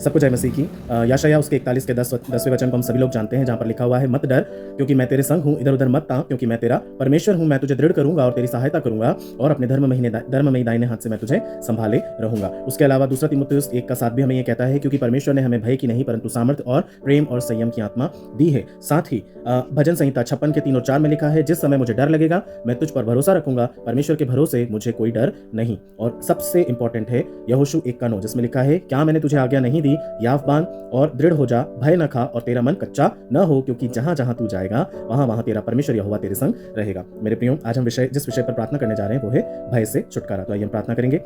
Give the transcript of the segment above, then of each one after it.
सबको जय मसीह की। यशायाह उसके 41 के 10वें वचन को हम सभी लोग जानते हैं, जहाँ पर लिखा हुआ है, मत डर क्योंकि मैं तेरे संग हूँ, इधर उधर मत ताँ क्योंकि मैं तेरा परमेश्वर हूँ। मैं तुझे दृढ़ करूंगा और तेरी सहायता करूंगा और अपने धर्ममयी दाहिने हाथ से मैं तुझे संभाले रहूंगा। उसके अलावा दूसरा तीमुथियुस 1:7 भी हमें ये कहता है, क्योंकि परमेश्वर ने हमें भय की नहीं परंतु सामर्थ्य और प्रेम और संयम की आत्मा दी है। साथ ही भजन संहिता 56 के 3 और 4 में लिखा है, जिस समय मुझे डर लगेगा मैं तुझ पर भरोसा रखूंगा, परमेश्वर के भरोसे मुझे कोई डर नहीं। और सबसे इंपॉर्टेंट है यहोशू 1:9, जिसमें लिखा है, क्या मैंने तुझे आज्ञा नहीं दी, याव बांध और दृढ़ हो जा, भय न खा और तेरा मन कच्चा न हो, क्योंकि जहां जहां तू जाएगा वहां वहां तेरा परमेश्वर यहोवा तेरे संग रहेगा। मेरे प्रियो, आज हम जिस विषय पर प्रार्थना करने जा रहे हैं वो है भय से छुटकारा। तो आइए हम प्रार्थना करेंगे।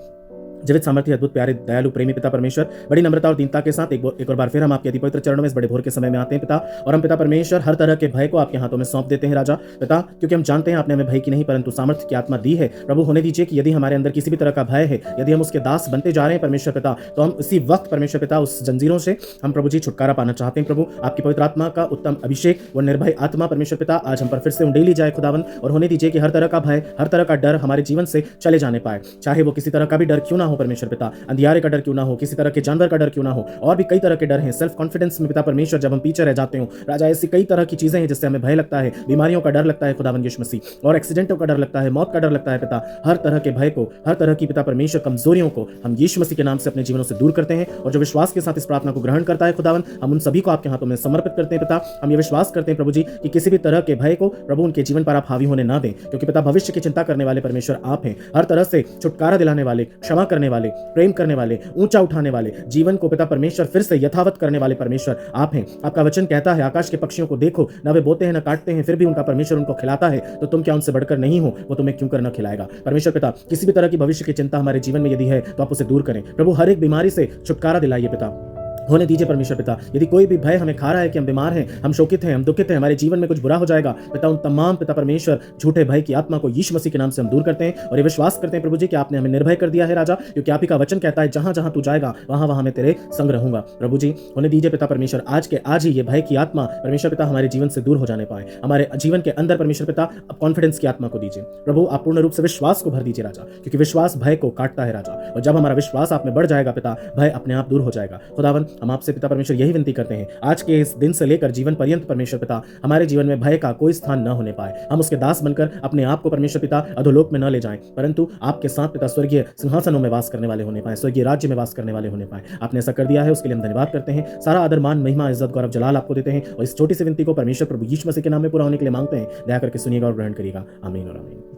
जीवित सामर्थ्य अद्भुत प्यारे दयालु प्रेमी पिता परमेश्वर, बड़ी नम्रता और दीनता के साथ एक और बार फिर हम आपके अति पवित्र चरणों में इस बड़े भोर के समय में आते हैं पिता। और हम पिता परमेश्वर हर तरह के भय को आपके हाथों में सौंप देते हैं राजा पिता, क्योंकि हम जानते हैं आपने हमें भय की नहीं परंतु सामर्थ्य की आत्मा दी है। प्रभु, होने दीजिए कि यदि हमारे अंदर किसी भी तरह का भय है, यदि हम उसके दास बनते जा रहे हैं परमेश्वर पिता, तो हम इसी वक्त परमेश्वर पिता उस जंजीरों से हम प्रभु जी छुटकारा पाना चाहते हैं। प्रभु, आपकी पवित्र आत्मा का उत्तम अभिषेक व निर्भय आत्मा परमेश्वर पिता आज हम पर फिर से उंडेली जाए खुदावन, और होने दीजिए कि हर तरह का भय, हर तरह का डर हमारे जीवन से चले जाने पाए, चाहे वो किसी तरह का भी डर क्यों ना हो परमेश्वर पिता, अंधियारे का डर क्यों ना हो, किसी तरह के जानवर का डर क्यों ना हो, और भी कई तरह के डर हैं। सेल्फ कॉन्फिडेंस में पिता परमेश्वर जब हम पीछे रह जाते हो राजा, ऐसी कई तरह की चीजें हैं जिससे हमें भय लगता है, बीमारियों का डर लगता है खुदावन यीशु मसीह, और एक्सीडेंटों का डर लगता है, मौत का डर लगता है पिता। हर तरह के भय को, हर तरह की पिता परमेश्वर कमजोरियों को हम यीशु मसीह के नाम से अपने जीवनों से दूर करते हैं, और जो विश्वास के साथ इस प्रार्थना को ग्रहण करता है खुदावन, हम उन सभी को आपके हाथों में समर्पित करते हैं पिता। हम ये विश्वास करते हैं प्रभु जी कि किसी भी तरह के भय को प्रभु उनके जीवन पर आप हावी होने ना दें, क्योंकि पिता भविष्य की चिंता करने वाले परमेश्वर आप हैं। हर तरह से छुटकारा दिलाने वाले, क्षमा करने वाले, प्रेम करने वाले, ऊंचा उठाने वाले, जीवन को पिता परमेश्वर फिर से यथावत करने वाले परमेश्वर आप हैं। आपका वचन कहता है, आकाश के पक्षियों को देखो, न वे बोते हैं न काटते हैं, फिर भी उनका परमेश्वर उनको खिलाता है, तो तुम क्या उनसे बढ़कर नहीं हो, वो तुम्हें क्यों कर न खिलाएगा। परमेश्वर पिता, किसी भी तरह की भविष्य की चिंता हमारे जीवन में यदि है तो आप उसे दूर करें प्रभु। हर एक बीमारी से छुटकारा दिलाइए पिता, होने दीजिए परमेश्वर पिता। यदि कोई भी भय हमें खा रहा है कि हम बीमार हैं, हम शोकित हैं, हम दुखित हैं, हमारे जीवन में कुछ बुरा हो जाएगा पिता, उन तमाम पिता परमेश्वर झूठे भय की आत्मा को यीशु मसीह के नाम से हम दूर करते हैं, और ये विश्वास करते हैं प्रभु जी कि आपने हमें निर्भय कर दिया है राजा, क्योंकि आप ही का वचन कहता है, जहां जहां तू जाएगा वहां वहां मैं तेरे संग रहूंगा। प्रभु जी, होने दीजिए पिता परमेश्वर आज के आज ही ये भय की आत्मा परमेश्वर पिता हमारे जीवन से दूर हो जाने पाए, हमारे जीवन के अंदर परमेश्वर पिता अब कॉन्फिडेंस की आत्मा को दीजिए प्रभु। आप पूर्ण रूप से विश्वास को भर दीजिए राजा, क्योंकि विश्वास भय को काटता है राजा, और जब हमारा विश्वास आप में बढ़ जाएगा पिता, भय अपने आप दूर हो जाएगा। खुदावन, हम आपसे पिता परमेश्वर यही विनती करते हैं, आज के इस दिन से लेकर जीवन पर्यंत परमेश्वर पिता हमारे जीवन में भय का कोई स्थान न होने पाए। हम उसके दास बनकर अपने आप को परमेश्वर पिता अधोलोक में न ले जाएं, परंतु आपके साथ पिता स्वर्गीय सिंहासनों में वास करने वाले होने पाए, स्वर्गीय राज्य में वास करने वाले होने पाए। आपने ऐसा कर दिया है, उसके लिए हम धन्यवाद करते हैं। सारा आदर मान महिमा इज्जत गौरव जलाल आपको देते हैं, और इस छोटी सी विनती को परमेश्वर प्रभु यीशु मसीह के नाम में पूरा होने के लिए मांगते हैं। दया करके सुनिएगा और ग्रहण करिएगा। आमीन और आमीन।